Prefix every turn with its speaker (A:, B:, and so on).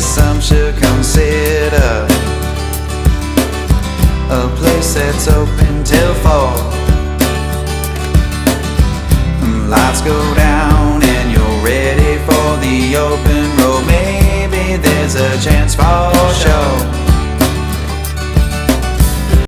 A: some should consider a place that's open till 4. Lights go down and you're ready for the open road. Maybe there's a chance for sure.